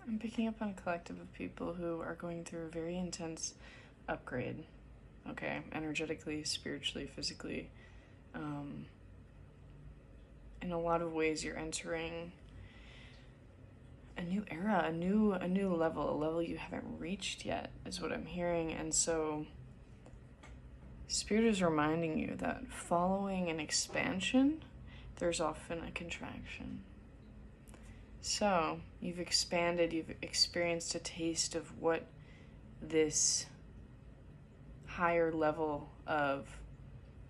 I'm picking up on a collective of people who are going through a very intense upgrade. Okay, energetically, spiritually, physically. In a lot of ways, you're entering a new era, a new level, a level you haven't reached yet, is what I'm hearing. And so, Spirit is reminding you that following an expansion, there's often a contraction. So, you've expanded, you've experienced a taste of what this higher level of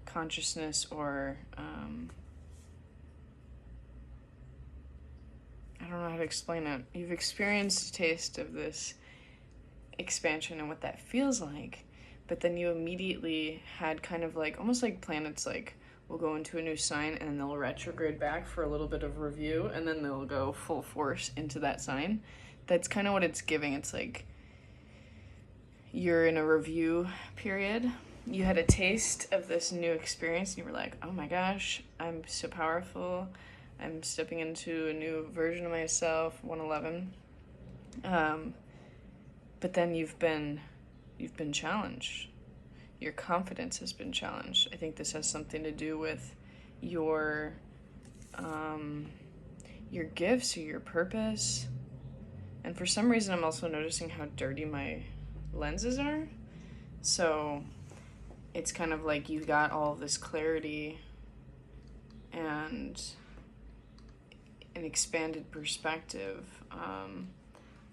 consciousness or I don't know how to explain it. You've experienced a taste of this expansion and what that feels like, but then you immediately had kind of like, almost like planets like will go into a new sign and then they'll retrograde back for a little bit of review and then they'll go full force into that sign. That's kind of what it's giving. It's like you're in a review period. You had a taste of this new experience and you were like, oh my gosh, I'm so powerful. I'm stepping into a new version of myself, 111. But then you've been challenged. Your confidence has been challenged. I think this has something to do with your gifts or your purpose. And for some reason, I'm also noticing how dirty my lenses are. So it's kind of like you got all of this clarity and an expanded perspective.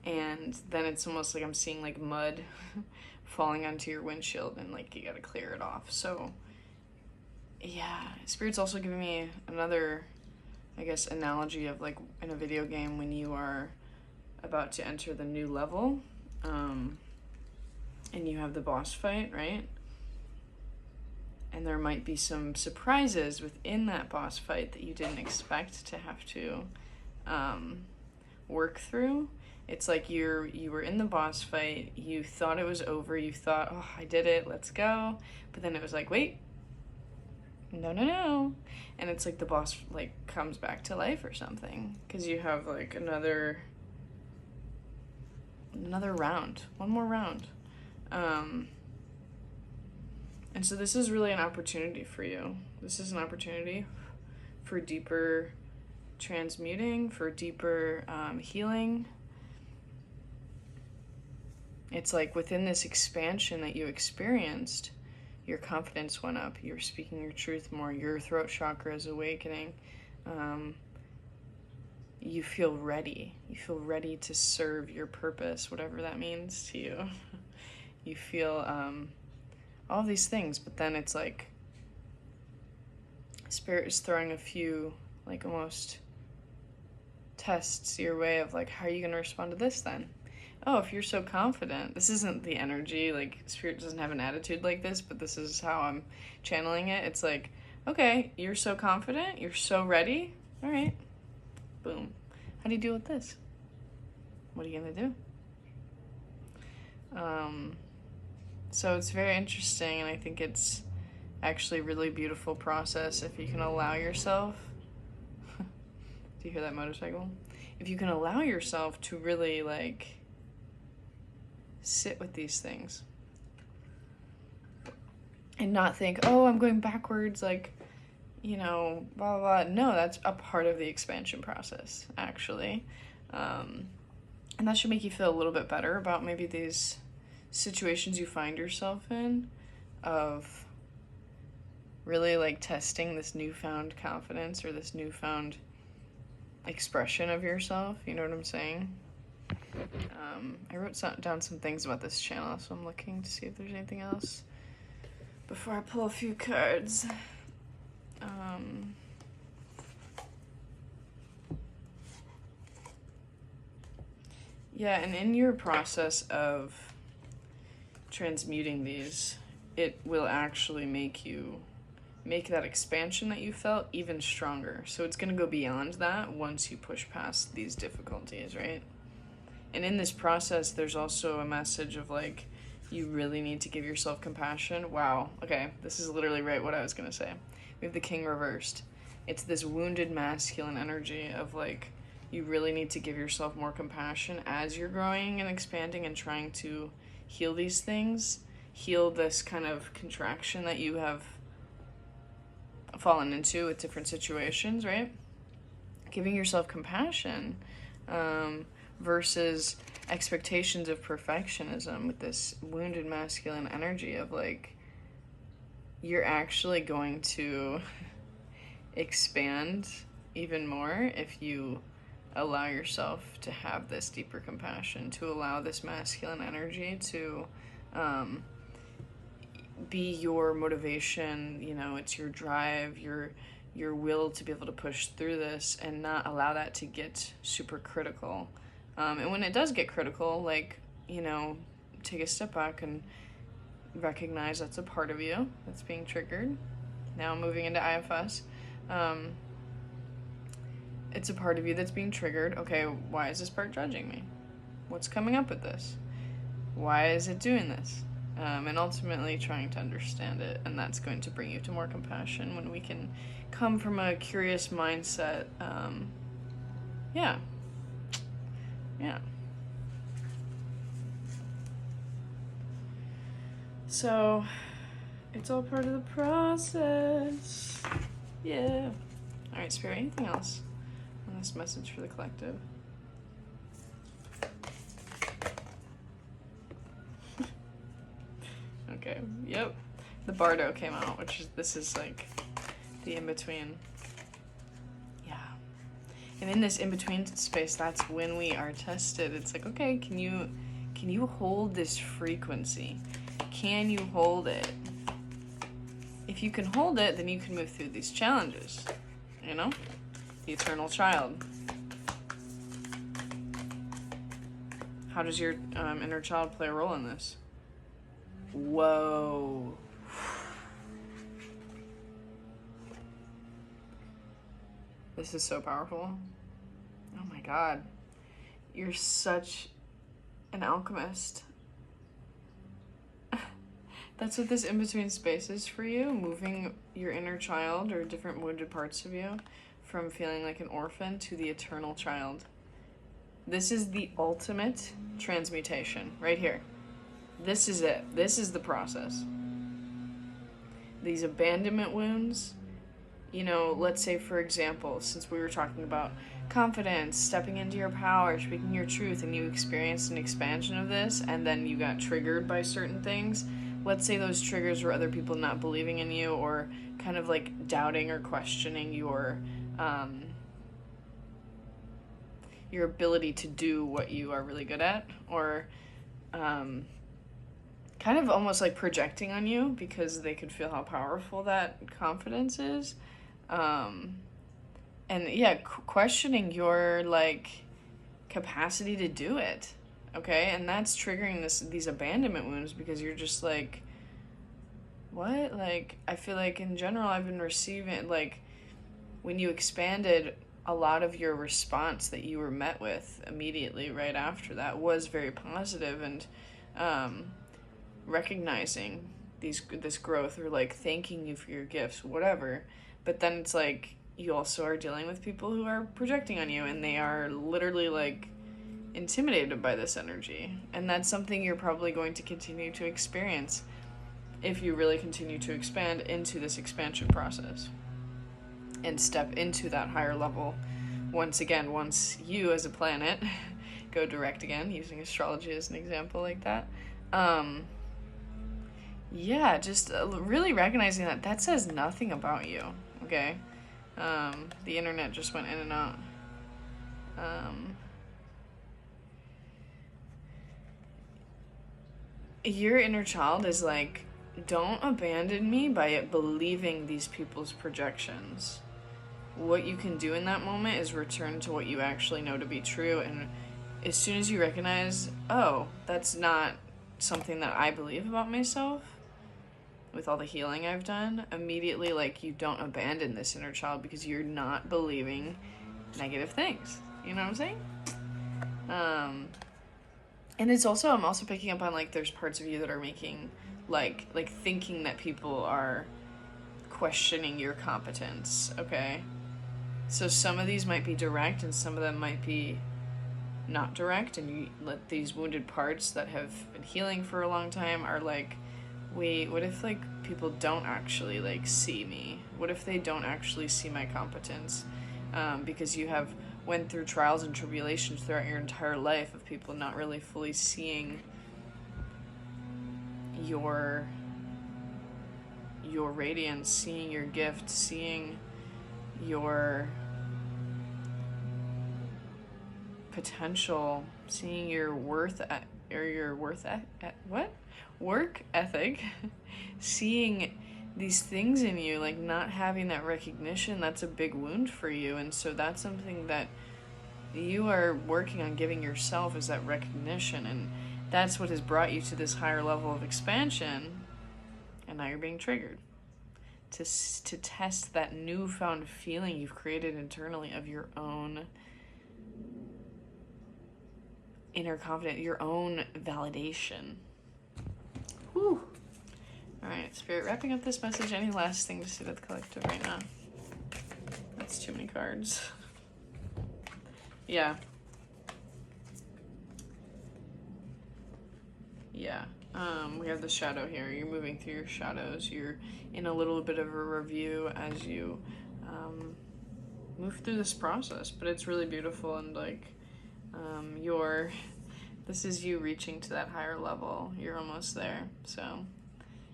And then it's almost like I'm seeing like mud falling onto your windshield and like you gotta clear it off. So yeah, Spirit's also giving me another, I guess, analogy of like in a video game when you are about to enter the new level and you have the boss fight, right? And there might be some surprises within that boss fight that you didn't expect to have to work through. It's like you were in the boss fight, you thought it was over, you thought, oh, I did it, let's go. But then it was like, wait, no. And it's like the boss like comes back to life or something. Because you have like another round, one more round. And so this is really an opportunity for you. This is an opportunity for deeper transmuting, for deeper healing. It's like within this expansion that you experienced, your confidence went up, you're speaking your truth more, your throat chakra is awakening. You feel ready. You feel ready to serve your purpose, whatever that means to you. You feel all these things, but then it's like Spirit is throwing a few like almost tests your way of like, how are you going to respond to this then? Oh, if you're so confident, this isn't the energy, like Spirit doesn't have an attitude like this, but this is how I'm channeling it. It's like, okay, you're so confident, you're so ready, all right, boom. How do you deal with this? What are you gonna do? So it's very interesting, and I think it's actually a really beautiful process if you can allow yourself. Do you hear that motorcycle? If you can allow yourself to really like sit with these things and not think, oh, I'm going backwards, like, you know, blah, blah, blah. No, that's a part of the expansion process, actually. And that should make you feel a little bit better about maybe these situations you find yourself in of really like testing this newfound confidence or this newfound expression of yourself. You know what I'm saying? I wrote down some things about this channel, so I'm looking to see if there's anything else before I pull a few cards. Yeah, and in your process of transmuting these, it will actually make that expansion that you felt even stronger. So it's going to go beyond that once you push past these difficulties, right? And in this process, there's also a message of like, you really need to give yourself compassion. Wow, okay, this is literally right what I was gonna say. We have the King reversed. It's this wounded masculine energy of like, you really need to give yourself more compassion as you're growing and expanding and trying to heal these things, heal this kind of contraction that you have fallen into with different situations, right? Giving yourself compassion versus expectations of perfectionism with this wounded masculine energy of like, you're actually going to expand even more if you allow yourself to have this deeper compassion, to allow this masculine energy to be your motivation, you know, it's your drive, your will to be able to push through this and not allow that to get super critical. And when it does get critical, like, you know, take a step back and recognize that's a part of you that's being triggered. Now moving into IFS, it's a part of you that's being triggered. Okay, why is this part judging me? What's coming up with this? Why is it doing this? And ultimately trying to understand it, and that's going to bring you to more compassion when we can come from a curious mindset. Yeah. So, it's all part of the process. Yeah. Alright, Spirit, anything else on this message for the collective? Okay, yep. The Bardo came out, this is like the in-between. Yeah. And in this in-between space, that's when we are tested. It's like, okay, can you hold this frequency? Can you hold it? If you can hold it, then you can move through these challenges. You know? The eternal child. How does your inner child play a role in this? Whoa. This is so powerful. Oh my God. You're such an alchemist. That's what this in-between space is for you, moving your inner child or different wounded parts of you from feeling like an orphan to the eternal child. This is the ultimate transmutation right here. This is it. This is the process. These abandonment wounds, you know, let's say, for example, since we were talking about confidence, stepping into your power, speaking your truth, and you experienced an expansion of this, and then you got triggered by certain things. Let's say those triggers were other people not believing in you or kind of like doubting or questioning your ability to do what you are really good at, or kind of almost like projecting on you because they could feel how powerful that confidence is. And yeah, questioning your like capacity to do it. Okay, and that's triggering these abandonment wounds because you're just like, what? Like, I feel like in general I've been receiving, like, when you expanded, a lot of your response that you were met with immediately right after that was very positive, and recognizing this growth or like thanking you for your gifts, whatever. But then it's like you also are dealing with people who are projecting on you, and they are literally like intimidated by this energy, and that's something you're probably going to continue to experience if you really continue to expand into this expansion process and step into that higher level once you as a planet go direct again, using astrology as an example like that. Yeah, just really recognizing that says nothing about you. Okay, the internet just went in and out. Your inner child is like, don't abandon me by believing these people's projections. What you can do in that moment is return to what you actually know to be true, and as soon as you recognize, oh, that's not something that I believe about myself, with all the healing I've done, immediately, like, you don't abandon this inner child because you're not believing negative things. You know what I'm saying? And it's also, I'm also picking up on, like, there's parts of you that are making, like thinking that people are questioning your competence, okay? So some of these might be direct and some of them might be not direct, and you let these wounded parts that have been healing for a long time are like, wait, what if like people don't actually like see me? What if they don't actually see my competence? Because you have went through trials and tribulations throughout your entire life of people not really fully seeing your radiance, seeing your gift, seeing your potential, seeing your worth work ethic, seeing these things in you, like not having that recognition. That's a big wound for you, and so that's something that you are working on giving yourself, is that recognition, and that's what has brought you to this higher level of expansion. And now you're being triggered to test that newfound feeling you've created internally of your own inner confidence, your own validation. Whew. All right, Spirit, wrapping up this message, any last thing to say to the collective right now? That's too many cards. Yeah. Yeah. We have the shadow here. You're moving through your shadows. You're in a little bit of a review as you move through this process, but it's really beautiful, and like this is you reaching to that higher level. You're almost there. So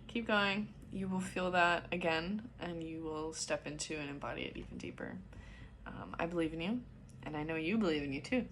keep going. You will feel that again, and you will step into and embody it even deeper. I believe in you, and I know you believe in you too.